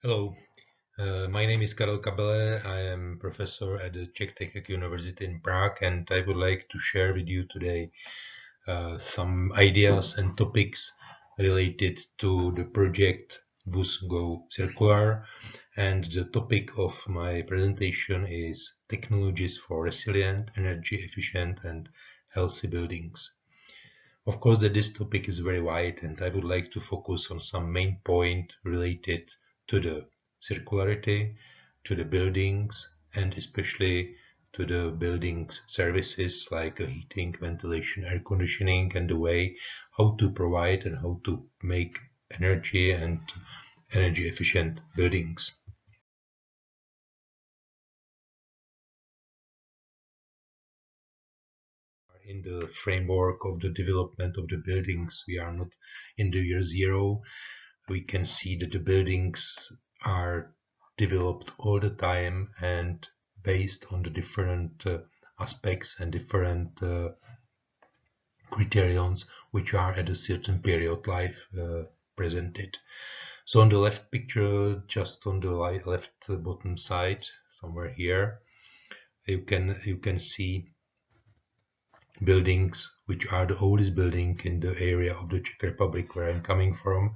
Hello, my name is Karel Kabele. I am professor at the Czech University in Prague, and I would like to share with you today some ideas and topics related to the project BUS-GoCircular. And the topic of my presentation is technologies for resilient, energy efficient, and healthy buildings. Of course, that this topic is very wide, and I would like to focus on some main point related to the circularity, to the buildings, and especially to the buildings services like heating, ventilation, air conditioning, and the way how to provide and how to make energy and energy efficient buildings. In the framework of the development of the buildings, we are not in the year zero. We can see that the buildings are developed all the time and based on the different aspects and different criterions which are at a certain period life presented. So on the left picture, just on the left bottom side, somewhere here, you can see buildings which are the oldest building in the area of the Czech Republic where I'm coming from,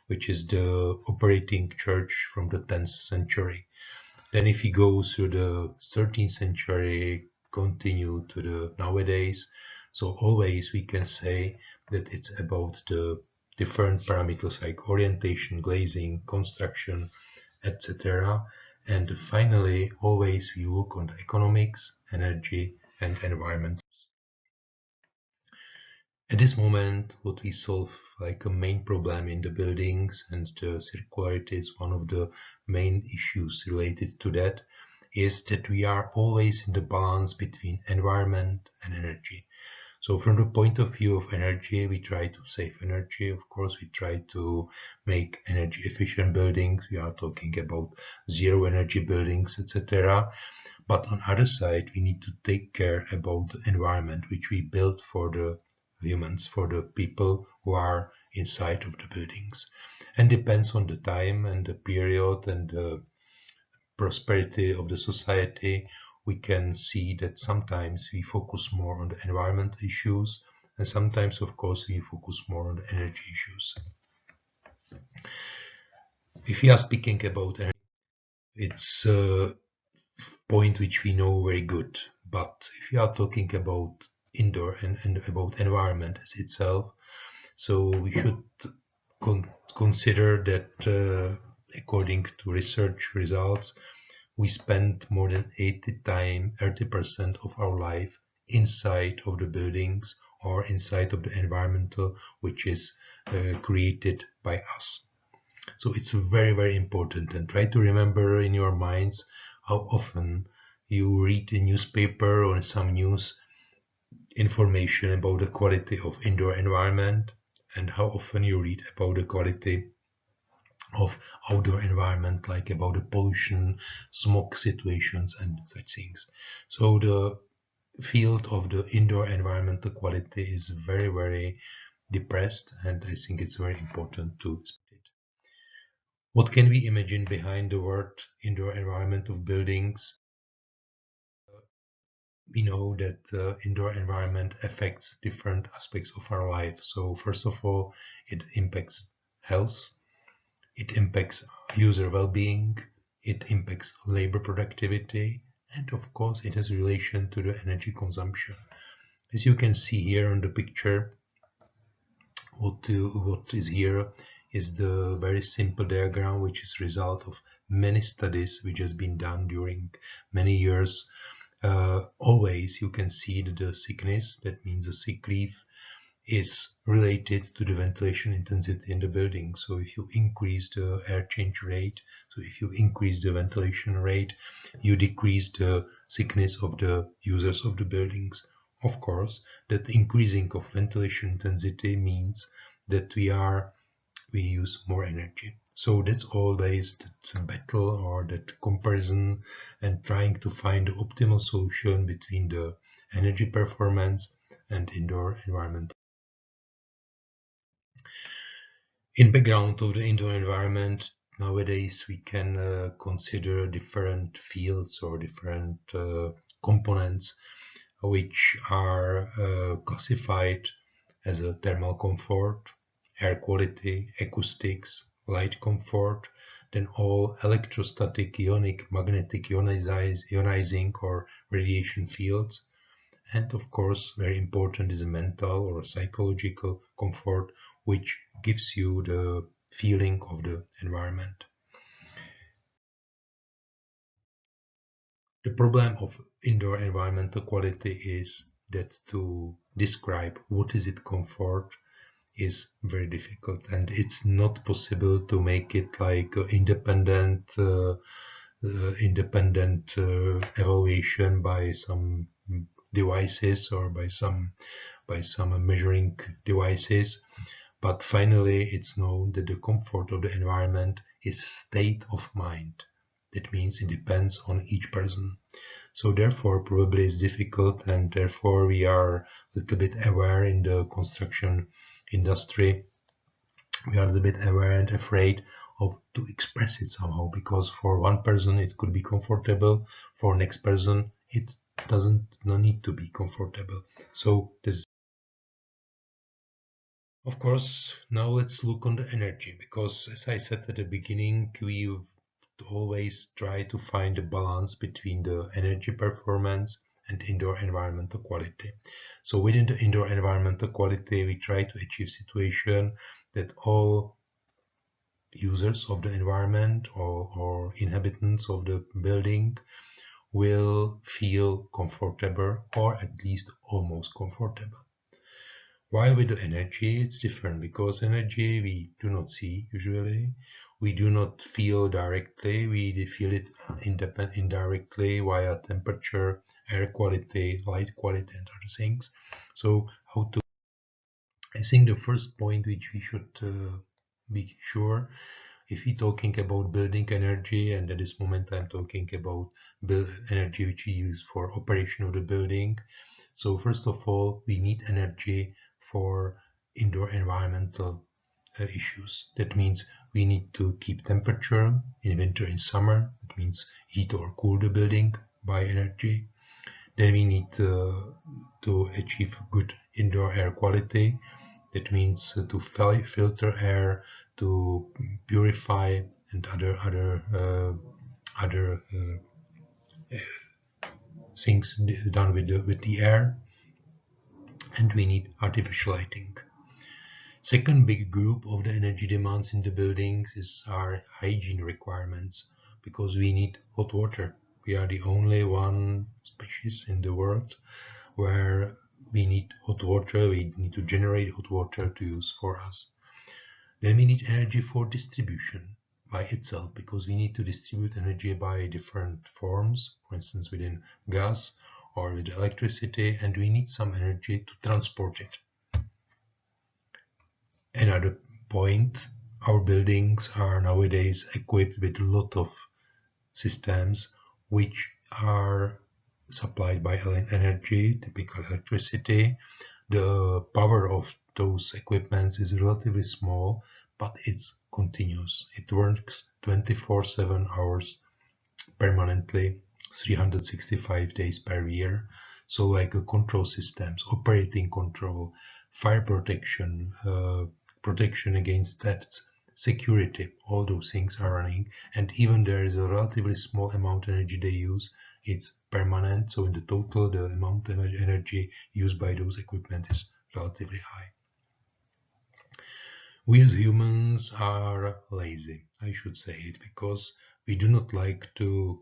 which is the operating church from the 10th century. Then if you go through the 13th century, continue to the nowadays, so always we can say that it's about the different parameters like orientation, glazing, construction, etc. And finally, always we look on the economics, energy, and environment. At this moment, what we solve like a main problem in the buildings, and the circularity is one of the main issues related to that, is that we are always in the balance between environment and energy. So from the point of view of energy, we try to save energy. Of course, we try to make energy efficient buildings. We are talking about zero energy buildings, etc. But on other side, we need to take care about the environment which we build for the humans, for the people who are inside of the buildings. And depends on the time and the period and the prosperity of the society, we can see that sometimes we focus more on the environment issues, and sometimes, of course, we focus more on the energy issues. If we are speaking about energy, it's a point which we know very good. But if you are talking about indoor and about environment as itself, so we should consider that according to research results, we spend more than 80% of our life inside of the buildings or inside of the environmental which is created by us. So it's very, very important, and try to remember in your minds how often you read a newspaper or some news information about the quality of indoor environment, and how often you read about the quality of outdoor environment, like about the pollution, smoke situations, and such things. So the field of the indoor environmental quality is very, very depressed, and I think it's very important to study it. What can we imagine behind the word indoor environment of buildings? We know that indoor environment affects different aspects of our life. So first of all, it impacts health, it impacts user well-being, it impacts labor productivity, and of course it has relation to the energy consumption. As you can see here on the picture, what is here is the very simple diagram, which is result of many studies which has been done during many years. Always you can see that the sickness, that means the sick leave, is related to the ventilation intensity in the building. So if you increase the air change rate, so if you increase the ventilation rate, you decrease the sickness of the users of the buildings. Of course, that increasing of ventilation intensity means that we use more energy. So that's always that battle or that comparison and trying to find the optimal solution between the energy performance and indoor environment. In background of the indoor environment, nowadays we can consider different fields or different components which are classified as a thermal comfort, air quality, acoustics, light comfort, then all electrostatic, ionic, magnetic, ionizing or radiation fields. And of course, very important is a mental or psychological comfort, which gives you the feeling of the environment. The problem of indoor environmental quality is that to describe what is it comfort is very difficult, and it's not possible to make it like independent evaluation by some devices or by some measuring devices. But finally, it's known that the comfort of the environment is a state of mind. That means it depends on each person. So therefore, probably it's difficult, and therefore we are a little bit aware in the construction industry. We are a little bit aware and afraid of to express it somehow, because for one person it could be comfortable, for next person it doesn't no need to be comfortable. So this, of course, now let's look on the energy, because as I said at the beginning, we always try to find a balance between the energy performance and indoor environmental quality. So within the indoor environmental quality, we try to achieve situation that all users of the environment or inhabitants of the building will feel comfortable, or at least almost comfortable. While with the energy, it's different, because energy we do not see usually, we do not feel directly, we feel it indirectly via temperature, air quality, light quality, and other things. So how to, I think the first point which we should be sure, if we're talking about building energy, and at this moment I'm talking about energy which we use for operation of the building. So first of all, we need energy for indoor environmental issues. That means we need to keep temperature in winter and summer. It means heat or cool the building by energy. Then we need to achieve good indoor air quality. That means to filter air, to purify, and other things done with the air. And we need artificial lighting. Second big group of the energy demands in the buildings is our hygiene requirements, because we need hot water. We are the only one species in the world where we need hot water. We need to generate hot water to use for us. Then we need energy for distribution by itself, because we need to distribute energy by different forms, for instance within gas or with electricity, and we need some energy to transport it. Another point, our buildings are nowadays equipped with a lot of systems which are supplied by energy, typical electricity. The power of those equipments is relatively small, but it's continuous. It works 24/7 hours permanently, 365 days per year. So like control systems, operating control, fire protection, protection against thefts, security, all those things are running. And even there is a relatively small amount of energy they use, it's permanent. So in the total, the amount of energy used by those equipment is relatively high. We as humans are lazy, I should say it, because we do not like to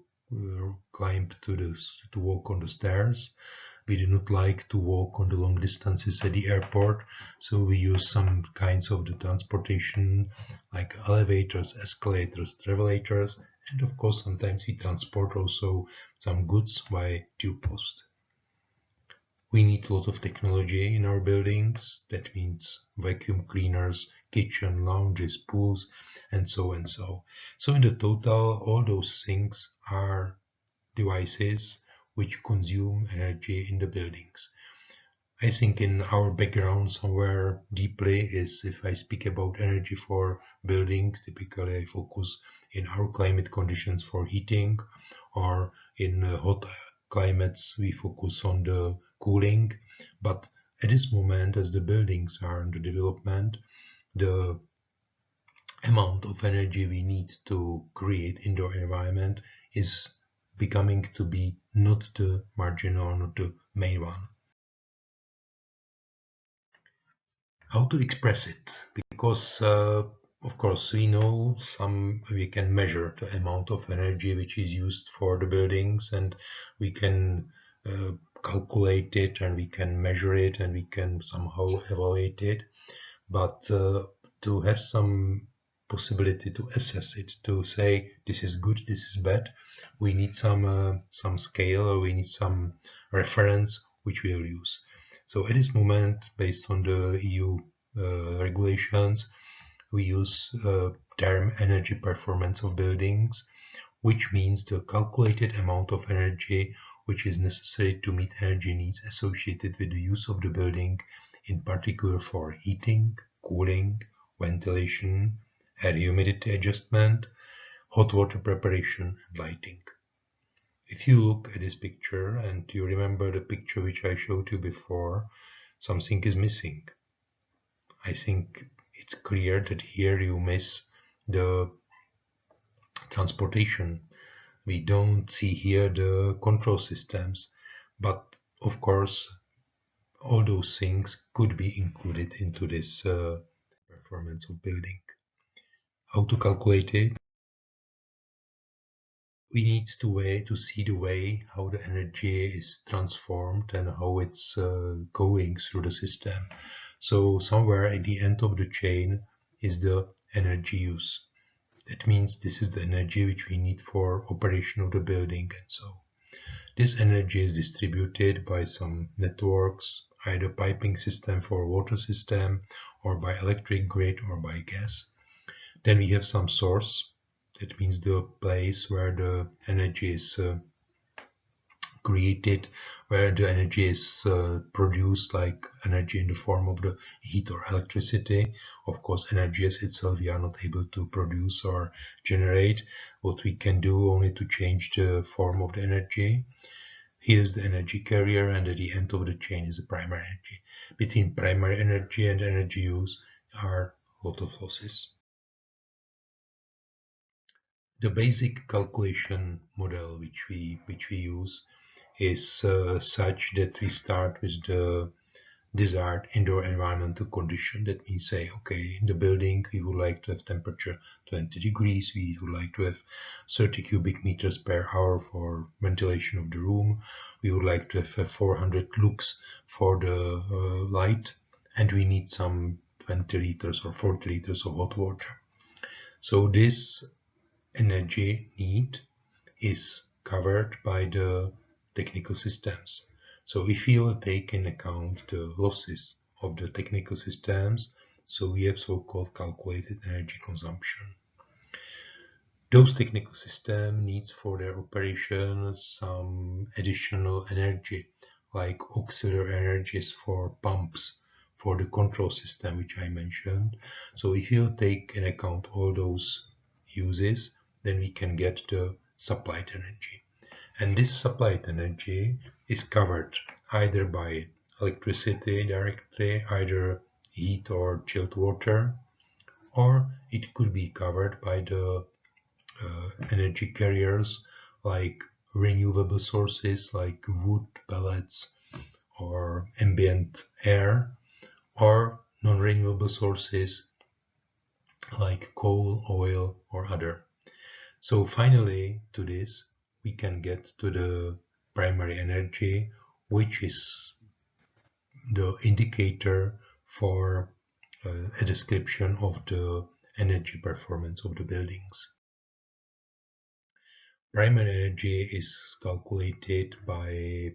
climb to walk on the stairs. We do not like to walk on the long distances at the airport, so we use some kinds of the transportation like elevators, escalators, travelators, and of course sometimes we transport also some goods by tube post. We need a lot of technology in our buildings. That means vacuum cleaners, kitchen, lounges, pools, and so and so. So in the total, all those things are devices which consume energy in the buildings. I think in our background somewhere deeply is, if I speak about energy for buildings, typically I focus in our climate conditions for heating, or in hot climates we focus on the cooling. But at this moment, as the buildings are under development, the amount of energy we need to create indoor environment is becoming to be not the marginal, not the main one. How to express it? Because of course we know we can measure the amount of energy which is used for the buildings, and we can calculate it, and we can measure it, and we can somehow evaluate it. But to have some possibility to assess it, to say this is good, this is bad, we need some scale, or we need some reference which we'll use. So at this moment, based on the EU regulations, we use term energy performance of buildings, which means the calculated amount of energy which is necessary to meet energy needs associated with the use of the building, in particular for heating, cooling, ventilation, air humidity adjustment, hot water preparation, and lighting. If you look at this picture and you remember the picture which I showed you before, something is missing. I think it's clear that here you miss the transportation. We don't see here the control systems, but of course all those things could be included into this performance of building. How to calculate it? We need to see the way how the energy is transformed and how it's going through the system. So somewhere at the end of the chain is the energy use. That means this is the energy which we need for operation of the building, and so this energy is distributed by some networks, either piping system for water system, or by electric grid, or by gas. Then we have some source. That means the place where the energy is created, where the energy is produced, like energy in the form of the heat or electricity. Of course, energy as itself we are not able to produce or generate. What we can do only to change the form of the energy. Here is the energy carrier, and at the end of the chain is the primary energy. Between primary energy and energy use are a lot of losses. The basic calculation model which we use is such that we start with the desired indoor environmental condition. That means say, okay, in the building we would like to have temperature 20 degrees, we would like to have 30 cubic meters per hour for ventilation of the room, we would like to have 400 lux for the light, and we need some 20 liters or 40 liters of hot water. So this energy need is covered by the technical systems. So if you take in account the losses of the technical systems, so we have so-called calculated energy consumption. Those technical system needs for their operation some additional energy, like auxiliary energies for pumps, for the control system which I mentioned. So if you take in account all those uses, then we can get the supplied energy. And this supplied energy is covered either by electricity directly, either heat or chilled water, or it could be covered by the energy carriers like renewable sources like wood, pellets, or ambient air, or non-renewable sources like coal, oil, or other. So finally, to this, we can get to the primary energy, which is the indicator for a description of the energy performance of the buildings. Primary energy is calculated by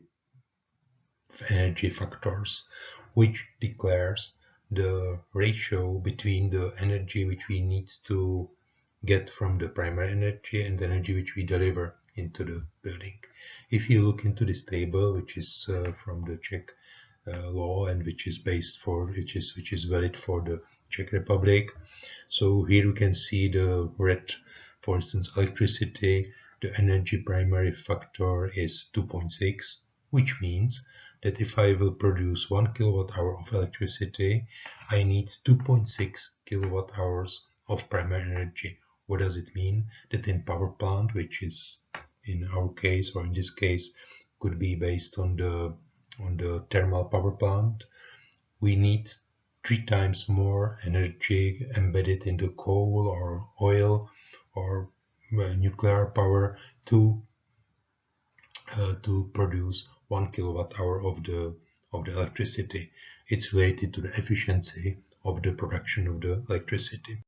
energy factors, which declares the ratio between the energy which we need to get from the primary energy and the energy which we deliver into the building. If you look into this table, which is from the Czech law, and which is valid for the Czech Republic. So here we can see the red, for instance, electricity. The energy primary factor is 2.6, which means that if I will produce 1 kilowatt hour of electricity, I need 2.6 kilowatt hours of primary energy. What does it mean? That in power plant, which is in our case, or in this case, could be based on the thermal power plant, we need 3 times more energy embedded in the coal or oil or nuclear power to produce 1 kilowatt hour of the electricity. It's related to the efficiency of the production of the electricity.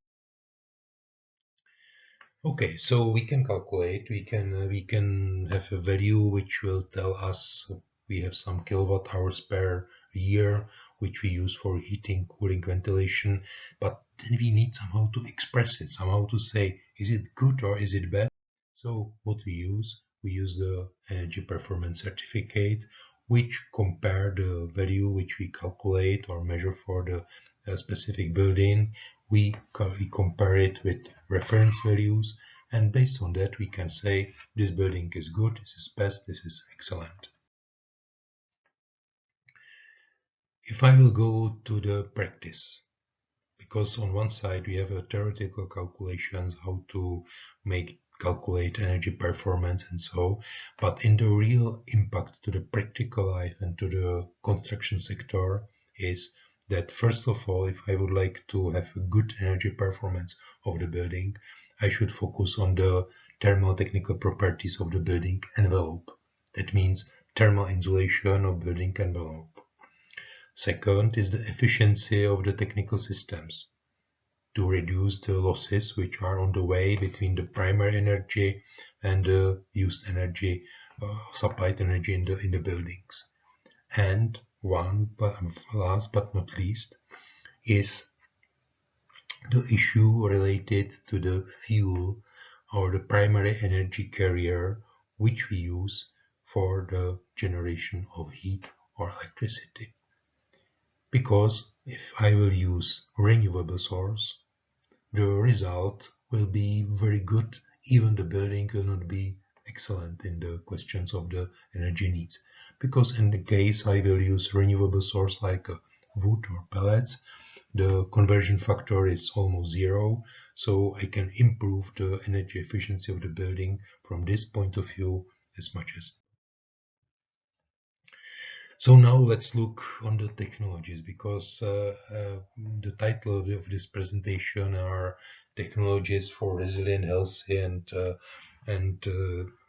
Okay, so we can calculate. We can have a value which will tell us we have some kilowatt hours per year which we use for heating, cooling, ventilation, but then we need somehow to express it, somehow to say, is it good or is it bad? So what we use the energy performance certificate, which compare the value which we calculate or measure for the specific building. We compare it with reference values, and based on that we can say this building is good, this is best, this is excellent. If I will go to the practice, because on one side we have a theoretical calculations how to calculate energy performance and so, but in the real impact to the practical life and to the construction sector is that first of all, if I would like to have a good energy performance of the building, I should focus on the thermal technical properties of the building envelope. That means thermal insulation of building envelope. Second is the efficiency of the technical systems to reduce the losses which are on the way between the primary energy and the used energy, supplied energy in the buildings. And last but not least is the issue related to the fuel or the primary energy carrier which we use for the generation of heat or electricity. Because if I will use renewable source, the result will be very good, even the building will not be excellent in the questions of the energy needs. Because in the case I will use renewable source like wood or pellets, the conversion factor is almost 0, so I can improve the energy efficiency of the building from this point of view as much as. So now let's look on the technologies, because the title of this presentation are technologies for resilient, healthy, and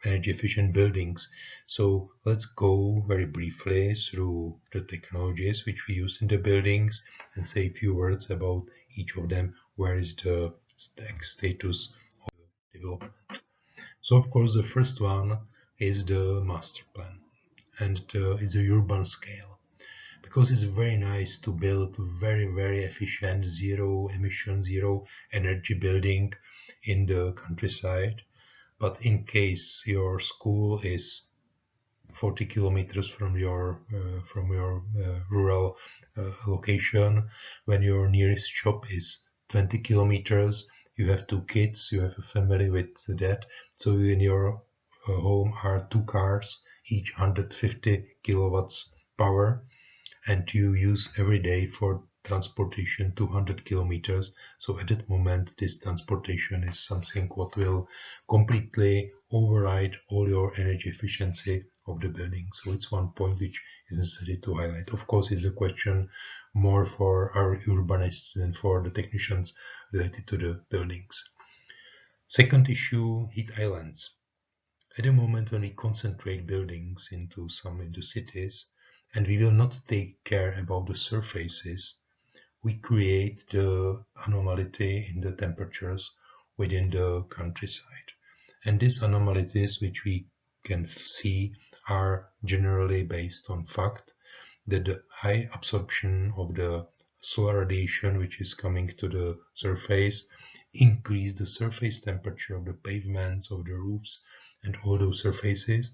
energy efficient buildings. So let's go very briefly through the technologies which we use in the buildings and say a few words about each of them. Where is the status of the development? So of course the first one is the master plan, and it's a urban scale, because it's very nice to build very efficient, zero emission, zero energy building in the countryside. But in case your school is 40 kilometers from your rural location, when your nearest shop is 20 kilometers, you have 2 kids, you have a family with that, so in your home are 2 cars, each 150 kilowatts power, and you use every day for transportation 200 kilometers. So at that moment this transportation is something what will completely override all your energy efficiency of the building. So it's one point which is necessary to highlight. Of course it's a question more for our urbanists than for the technicians related to the buildings. Second issue, heat islands. At the moment when we concentrate buildings into cities, and we will not take care about the surfaces, we create the anomaly in the temperatures within the countryside. And these anomalies which we can see are generally based on fact that the high absorption of the solar radiation which is coming to the surface increase the surface temperature of the pavements, of the roofs, and all those surfaces.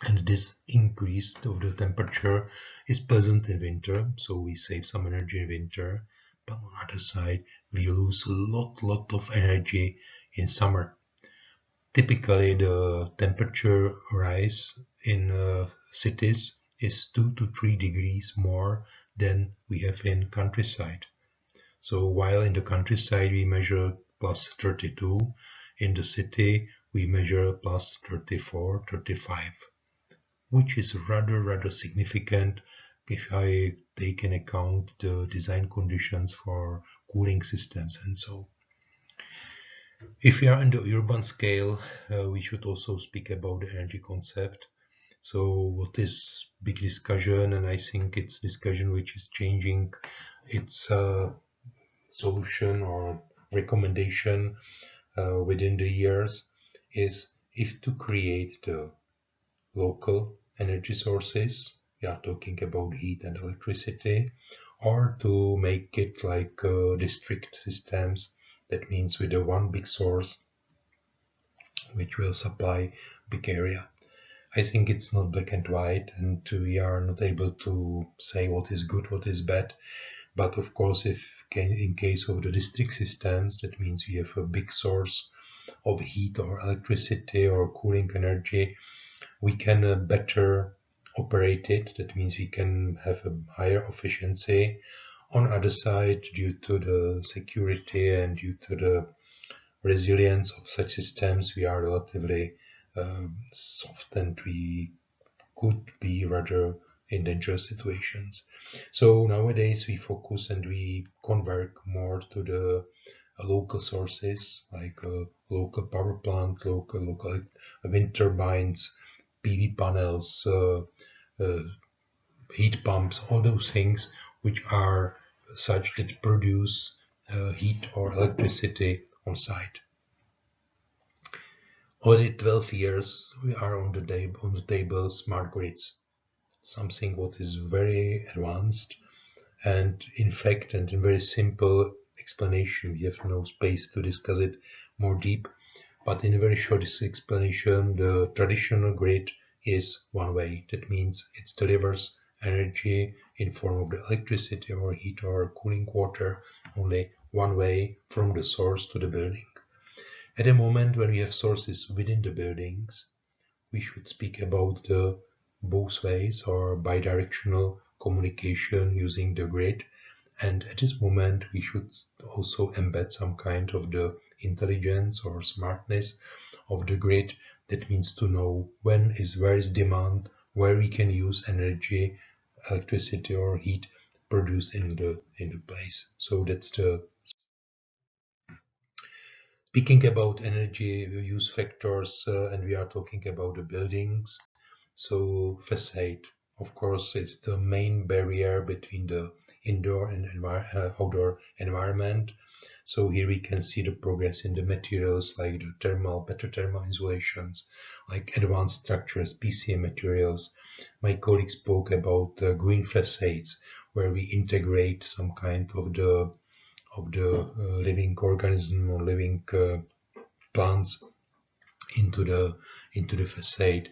And this increase of the temperature is pleasant in winter, so we save some energy in winter. But on the other side, we lose a lot of energy in summer. Typically, the temperature rise in cities is 2 to 3 degrees more than we have in countryside. So while in the countryside we measure plus 32, in the city we measure plus 34, 35, which is rather significant if I take into account the design conditions for cooling systems and so. If we are on the urban scale, we should also speak about the energy concept. So what is big discussion, and I think it's discussion which is changing its solution or recommendation within the years, is if to create the local energy sources, we are talking about heat and electricity, or to make it like district systems. That means with a one big source which will supply big area. I think it's not black and white, and we are not able to say what is good, what is bad. But of course, in case of the district systems, that means we have a big source of heat or electricity or cooling energy, we can better operate it. That means we can have a higher efficiency. On the other side, due to the security and due to the resilience of such systems, we are relatively soft, and we could be rather in dangerous situations. So nowadays we focus and we convert more to the local sources, like local power plant, local wind turbines, PV panels, heat pumps, all those things which are such that produce heat or electricity on site. Already 12 years we are on the table smart grids, something what is very advanced, and in fact, and in very simple explanation, we have no space to discuss it more deep, but in a very short explanation, the traditional grid is one way. That means it delivers energy in form of the electricity or heat or cooling water only one way from the source to the building. At the moment when we have sources within the buildings, we should speak about the both ways or bidirectional communication using the grid. And at this moment, we should also embed some kind of the intelligence or smartness of the grid. That means to know where is demand, where we can use energy, electricity or heat produced in the place. So that's the speaking about energy use factors, and we are talking about the buildings. So facade, of course, is the main barrier between the indoor and outdoor environment. So here we can see the progress in the materials like the better thermal insulations, like advanced structures, PCA materials. My colleague spoke about green facades, where we integrate some kind of the living organism or living plants into the facade.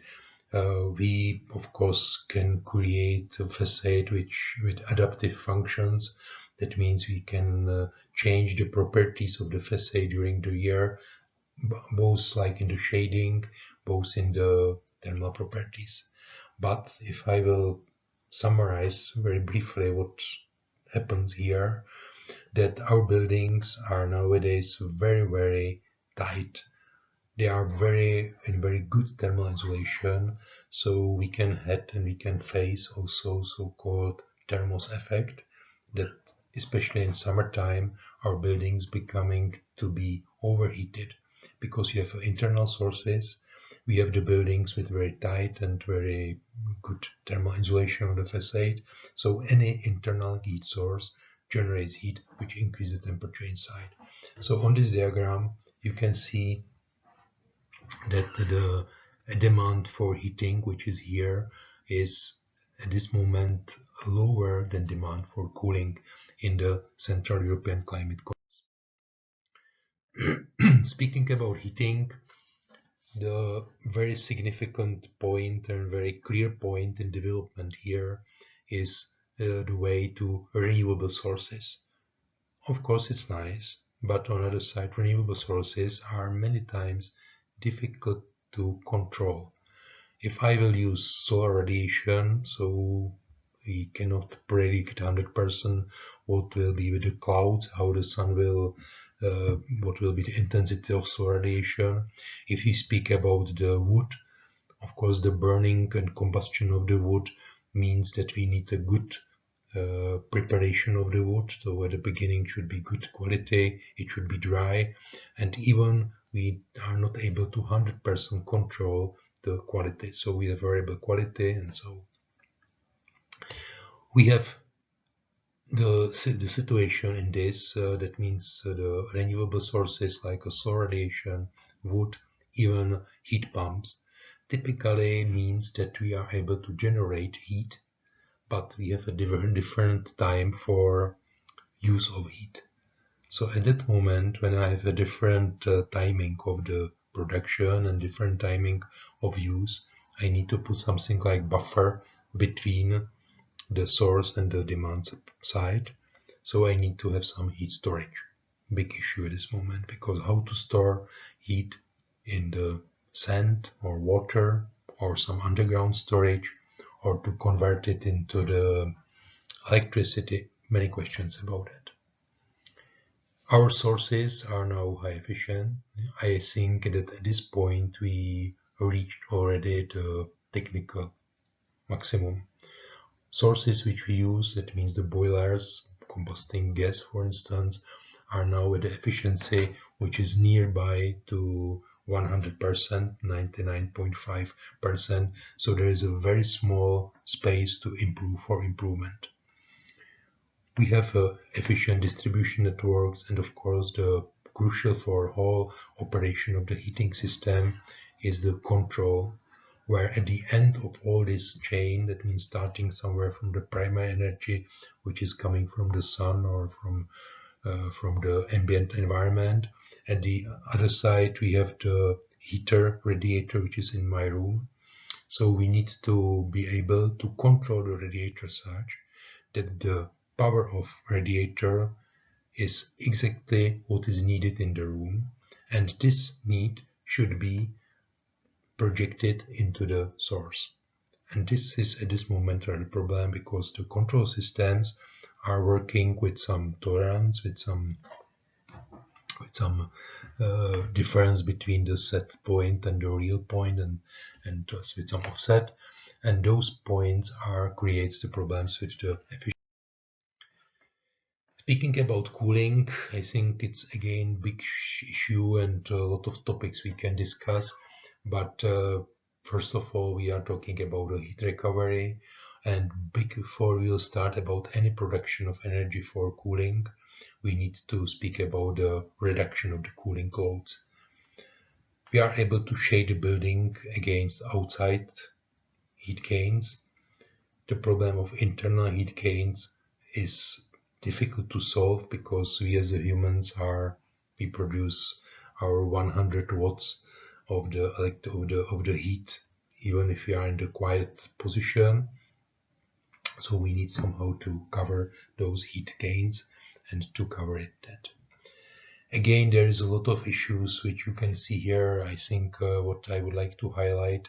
We of course can create a facade with adaptive functions. That means we can change the properties of the facade during the year, both like in the shading, both in the thermal properties. But if I will summarize very briefly what happens here, that our buildings are nowadays very tight. They are in very good thermal insulation, so we can have and we can face also so-called thermos effect, that especially in summertime our buildings becoming to be overheated because you have internal sources. We have the buildings with very tight and very good thermal insulation on the facade, so any internal heat source generates heat which increases the temperature inside. So on this diagram you can see that the demand for heating, which is here, is at this moment lower than demand for cooling in the Central European climate zones. Speaking about heating, The very significant point and very clear point in development here is the way to renewable sources. Of course, it's nice, but on the other side, renewable sources are many times difficult to control. If I will use solar radiation, so we cannot predict 100% what will be with the clouds, how the sun will, what will be the intensity of solar radiation. If you speak about the wood, of course, the burning and combustion of the wood means that we need a good preparation of the wood. So at the beginning should be good quality, it should be dry, and even we are not able to 100% control the quality. So we have variable quality, and so we have the situation in this. That means the renewable sources like solar radiation, wood, even heat pumps typically means that we are able to generate heat, but we have a different time for use of heat. So at that moment, when I have a different timing of the production and different timing of use, I need to put something like buffer between the source and the demand side. So I need to have some heat storage. Big issue at this moment, because how to store heat in the sand or water or some underground storage, or to convert it into the electricity, many questions about it. Our sources are now high efficient. I think that at this point we reached already the technical maximum. Sources which we use, that means the boilers, combusting gas for instance, are now at the efficiency which is nearby to 100%, 99.5%. So there is a very small space to improve for improvement. We have efficient distribution networks, and of course the crucial for whole operation of the heating system is the control, where at the end of all this chain, that means starting somewhere from the primary energy which is coming from the sun or from the ambient environment, at the other side we have the heater radiator which is in my room. So we need to be able to control the radiator such that the power of radiator is exactly what is needed in the room, and this need should be projected into the source. And this is at this moment a problem, because the control systems are working with some tolerance, with some difference between the set point and the real point, and with some offset, and those points creates the problems with the efficiency. Speaking about cooling, I think it's again big issue and a lot of topics we can discuss. But first of all, we are talking about the heat recovery, and before we'll start about any production of energy for cooling, we need to speak about the reduction of the cooling loads. We are able to shade the building against outside heat gains. The problem of internal heat gains is difficult to solve, because we as humans we produce our 100 watts of the heat, even if we are in the quiet position. So we need somehow to cover those heat gains and to cover that. Again, there is a lot of issues which you can see here. I think what I would like to highlight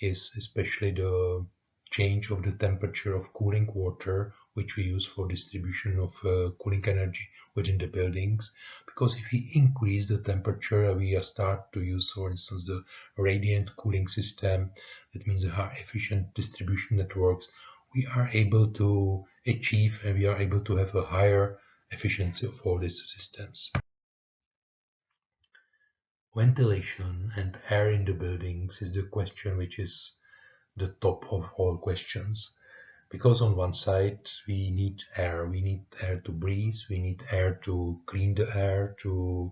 is especially the change of the temperature of cooling water, which we use for distribution of cooling energy within the buildings. Because if we increase the temperature, we start to use, for instance, the radiant cooling system. That means the high efficient distribution networks. We are able to achieve, and we are able to have a higher efficiency of all these systems. Ventilation and air in the buildings is the question which is the top of all questions, because on one side we need air to breathe, we need air to clean the air, to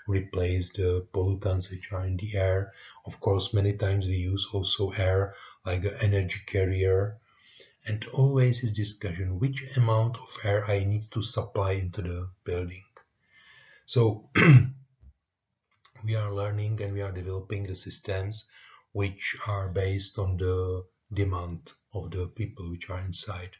replace the pollutants which are in the air. Of course, many times we use also air like an energy carrier, and always is discussion which amount of air I need to supply into the building. So we are learning and we are developing the systems which are based on the demand of the people which are inside.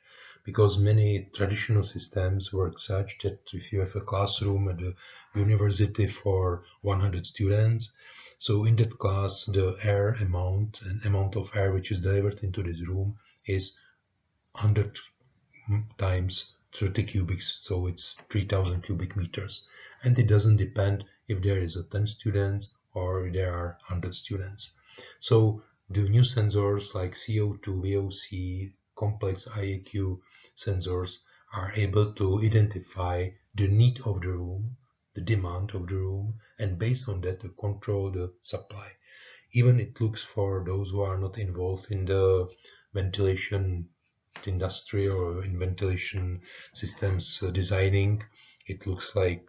Because many traditional systems work such that if you have a classroom at a university for 100 students, so in that class the air amount and amount of air which is delivered into this room is 100 times 30 cubics, so it's 3000 cubic meters. And it doesn't depend if there is a 10 students or there are 100 students. So the new sensors like CO2, VOC, complex IAQ sensors are able to identify the need of the room, the demand of the room, and based on that to control the supply. Even it looks for those who are not involved in the ventilation industry or in ventilation systems designing, it looks like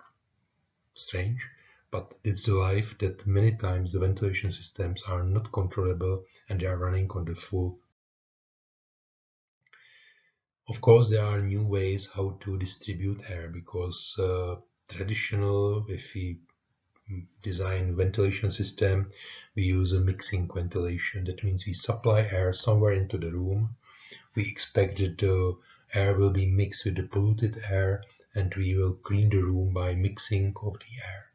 strange, but it's the life that many times the ventilation systems are not controllable and they are running on the full. Of course, there are new ways how to distribute air because traditional, if we design ventilation system, we use a mixing ventilation. That means we supply air somewhere into the room. We expect that the air will be mixed with the polluted air and we will clean the room by mixing of the air.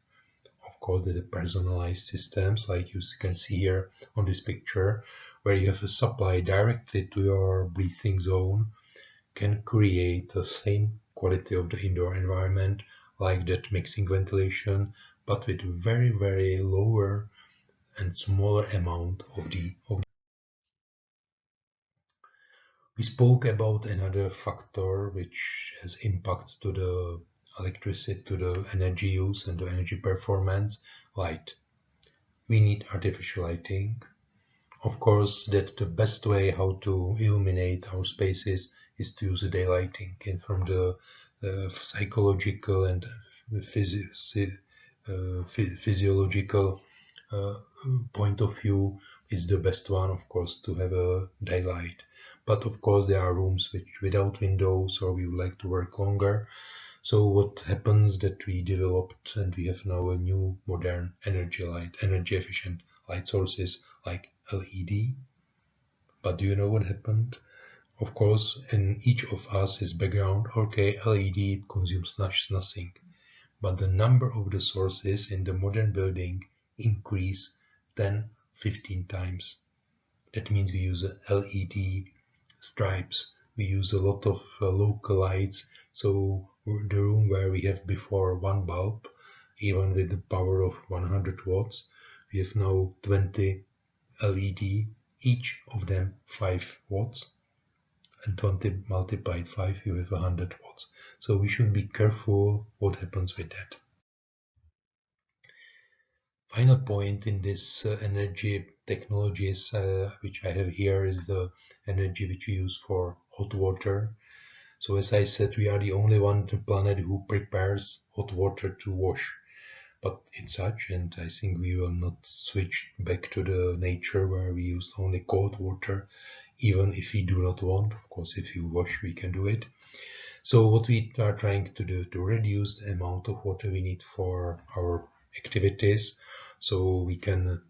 Of course, the personalized systems like you can see here on this picture, where you have a supply directly to your breathing zone, can create the same quality of the indoor environment like that mixing ventilation, but with very, very lower and smaller amount of the. We spoke about another factor which has impact to the electricity, to the energy use and the energy performance, light. We need artificial lighting. Of course, that the best way how to illuminate our spaces is to use the daylighting. And from the psychological and physiological point of view, is the best one, of course, to have a daylight. But of course, there are rooms which without windows, or we would like to work longer. So what happens that we developed and we have now a new modern energy efficient light sources like LED. But do you know what happened? Of course, in each of us is background, okay, LED consumes nothing. But the number of the sources in the modern building increase 10, 15 times. That means we use LED stripes. We use a lot of local lights. So the room where we have before one bulb, even with the power of 100 watts, we have now 20 LED, each of them 5 watts, and 20 multiplied 5, you have 100 watts. So we should be careful what happens with that. Final point in this energy technologies which I have here is the energy which we use for hot water. So as I said, we are the only one on the planet who prepares hot water to wash. But it's such, and I think we will not switch back to the nature where we use only cold water, even if we do not want. Of course, if you wash, we can do it. So what we are trying to do to reduce the amount of water we need for our activities, so we can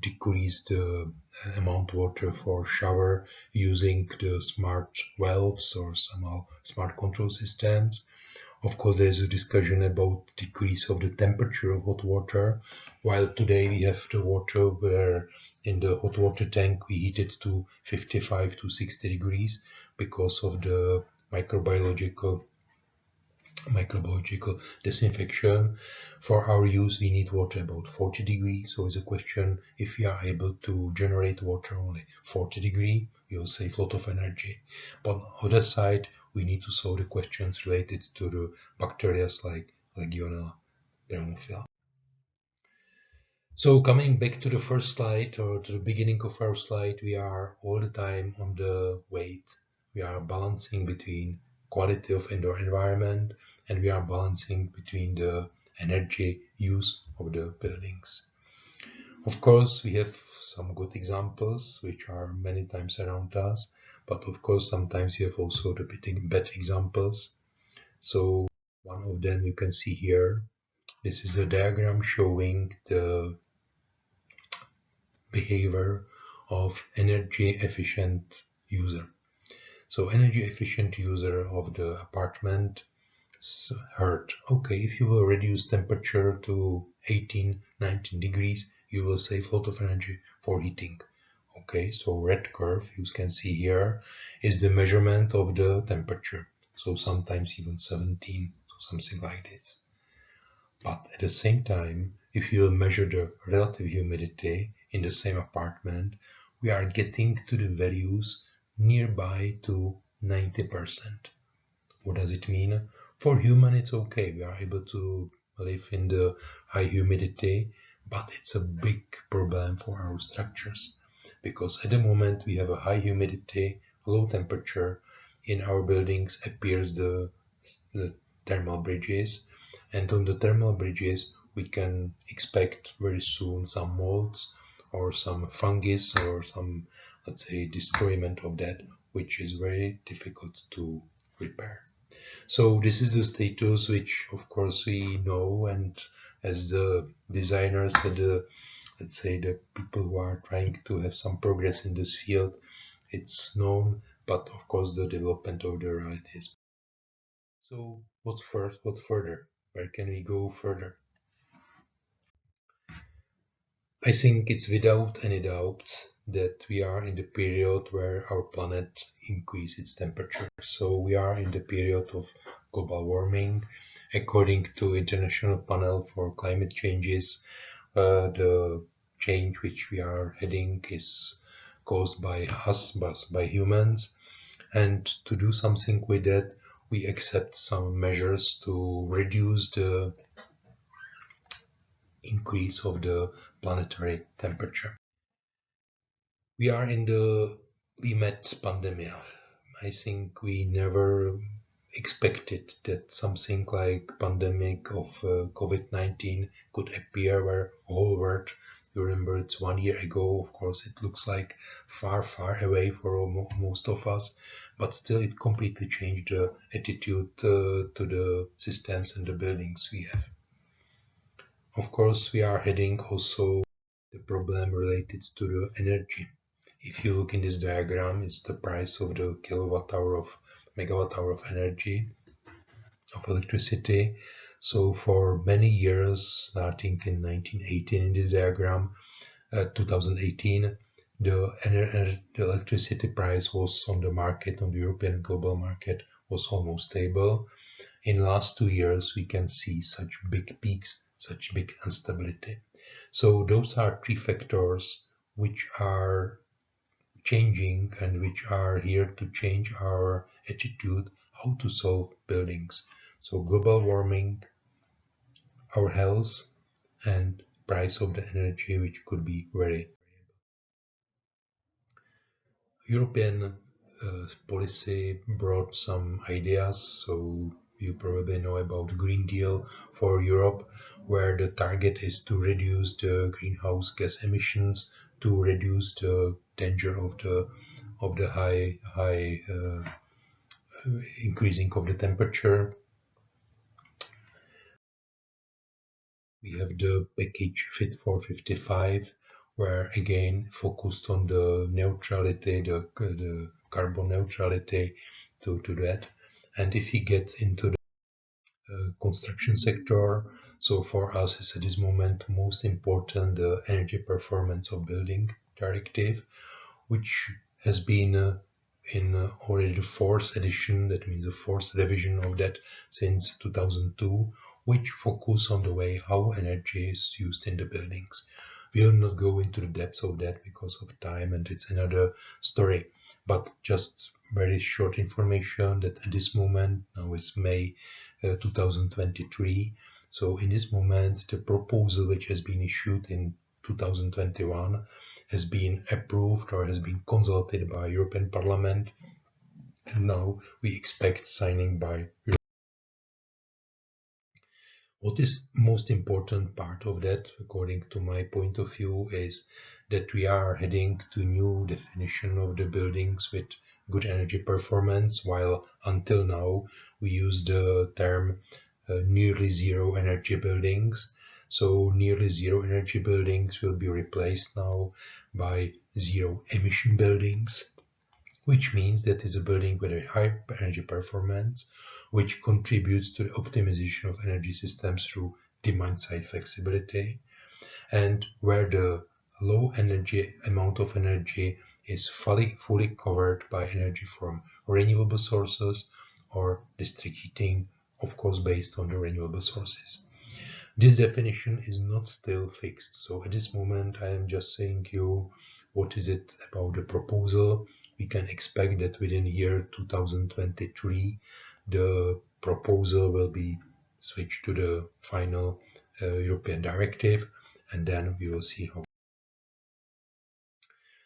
decrease the amount of water for shower using the smart valves or somehow smart control systems. Of course, there is a discussion about decrease of the temperature of hot water. While today we have the water where in the hot water tank we heat it to 55 to 60 degrees because of the microbiological disinfection. For our use, we need water about 40 degrees. So it's a question if we are able to generate water only 40 degrees, we will save a lot of energy. But on the other side, we need to solve the questions related to the bacteria like Legionella pneumophila. So coming back to the first slide or to the beginning of our slide, we are all the time on the weight. We are balancing between quality of indoor environment and we are balancing between the energy use of the buildings. Of course, we have some good examples which are many times around us, but of course sometimes you have also the bad examples. So one of them you can see here. This is a diagram showing the behavior of energy efficient user. So energy efficient user of the apartment heard, okay, if you will reduce temperature to 18, 19 degrees, you will save a lot of energy for heating. Okay, so red curve you can see here is the measurement of the temperature. So sometimes even 17, so something like this. But at the same time, if you measure the relative humidity in the same apartment, we are getting to the values nearby to 90%. What does it mean? For human, it's okay. We are able to live in the high humidity, but it's a big problem for our structures. Because at the moment we have a high humidity, low temperature, in our buildings appears the thermal bridges, and on the thermal bridges we can expect very soon some molds or some fungus or some, let's say, destroyment of that, which is very difficult to repair. So this is the status which of course we know, and as the designers and the, let's say, the people who are trying to have some progress in this field, it's known, but of course the development of the reality is. So what's first, what further? Where can we go further? I think it's without any doubt that we are in the period where our planet increases its temperature. So we are in the period of global warming. According to International Panel for Climate Changes, the change which we are heading is caused by us, by humans. And to do something with that, we accept some measures to reduce the increase of the planetary temperature. We met pandemic. I think we never expected that something like pandemic of COVID-19 could appear where whole world, you remember it's 1 year ago, of course it looks like far, far away for most of us, but still it completely changed the attitude to the systems and the buildings we have. Of course, we are heading also the problem related to the energy. If you look in this diagram, it's the price of the kilowatt hour of megawatt hour of energy, of electricity. So for many years, starting in 1918 in this diagram, 2018, the electricity price was on the market, on the European global market, was almost stable. In the last 2 years, we can see such big peaks, such big instability. So those are three factors which are changing and which are here to change our attitude how to solve buildings. So global warming, our health, and price of the energy, which could be very European policy brought some ideas. So you probably know about Green Deal for Europe, where the target is to reduce the greenhouse gas emissions, to reduce the danger of the high increasing of the temperature. We have the package Fit for 55, where again focused on the neutrality, the carbon neutrality to that. And if we get into the construction sector, so for us is at this moment most important the energy performance of building directive, which has been in already the fourth edition, that means the fourth revision of that since 2002, which focus on the way how energy is used in the buildings. We will not go into the depths of that because of time and it's another story, but just very short information that at this moment, now it's May 2023, so in this moment the proposal which has been issued in 2021 has been approved or has been consulted by European Parliament, and now we expect signing by. What is most important part of that, according to my point of view, is that we are heading to new definition of the buildings with good energy performance, while until now we use the term nearly zero energy buildings. So nearly zero energy buildings will be replaced now by zero emission buildings, which means that is a building with a high energy performance, which contributes to the optimization of energy systems through demand-side flexibility, and where the low energy amount of energy is fully covered by energy from renewable sources or district heating, of course based on the renewable sources. This definition is not still fixed, so at this moment I am just saying you what is it about the proposal. We can expect that within year 2023 the proposal will be switched to the final European directive, and then we will see how.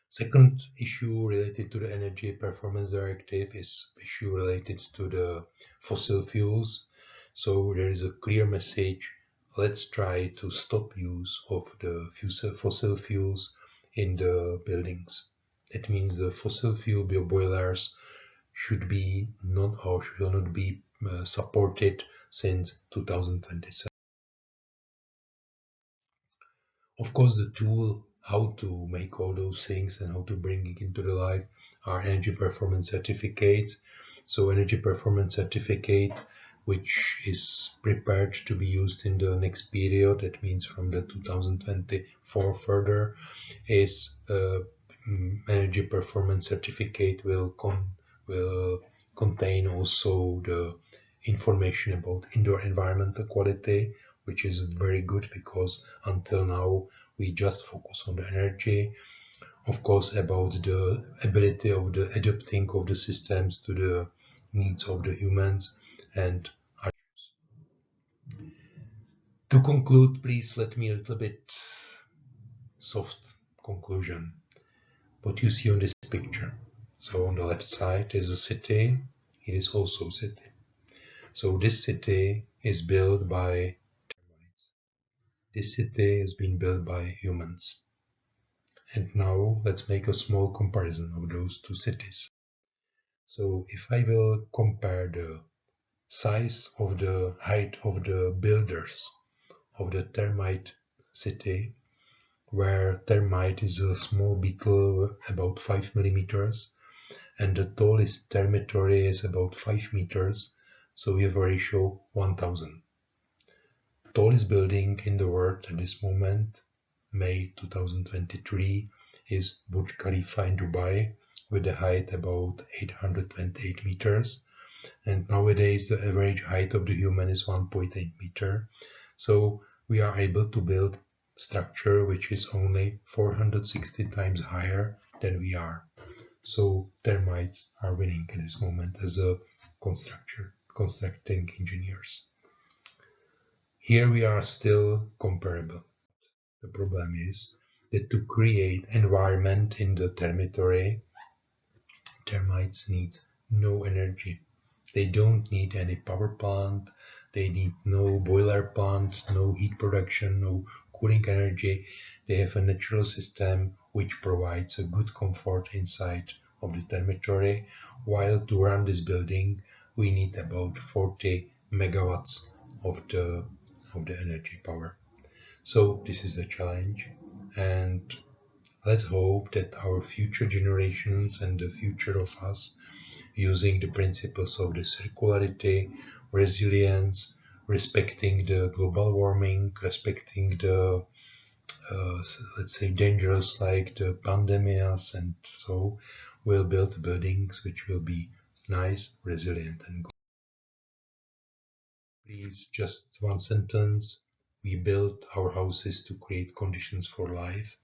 Second issue related to the Energy Performance Directive is issue related to the fossil fuels. So there is a clear message: let's try to stop use of the fossil fuels in the buildings. It means the fossil fuel boilers should be not or should not be supported since 2027. Of course, the tool how to make all those things and how to bring it into the life are energy performance certificates. So energy performance certificate, which is prepared to be used in the next period, that means from the 2024 further, is energy performance certificate will contain also the information about indoor environmental quality, which is very good because until now we just focus on the energy. Of course, about the ability of the adapting of the systems to the needs of the humans and others. To conclude, please let me a little bit soft conclusion. What you see on this picture. So on the left side is a city. It is also a city. So this city is built by termites. This city has been built by humans. And now let's make a small comparison of those two cities. So if I will compare the size of the height of the builders of the termite city, where termite is a small beetle about 5 millimeters, and the tallest dormitory is about 5 meters, so we have a ratio 1000. Tallest building in the world at this moment, May 2023, is Burj Khalifa in Dubai, with a height about 828 meters, and nowadays the average height of the human is 1.8 meter, so we are able to build structure which is only 460 times higher than we are. So termites are winning at this moment as a constructing engineers. Here we are still comparable. The problem is that to create environment in the dormitory, termites need no energy. They don't need any power plant, they need no boiler plant, no heat production, no cooling energy. They have a natural system which provides a good comfort inside of the dormitory, while to run this building we need about 40 megawatts of the energy power. So this is the challenge, and let's hope that our future generations and the future of us, using the principles of the circularity, resilience, respecting the global warming, respecting the let's say dangers like the pandemics, and so we'll build buildings which will be nice, resilient, and good. Please, just one sentence. We build our houses to create conditions for life,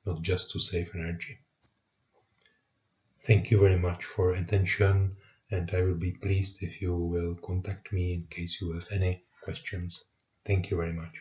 not just to save energy. Thank you very much for attention, and I will be pleased if you will contact me in case you have any questions. Thank you very much.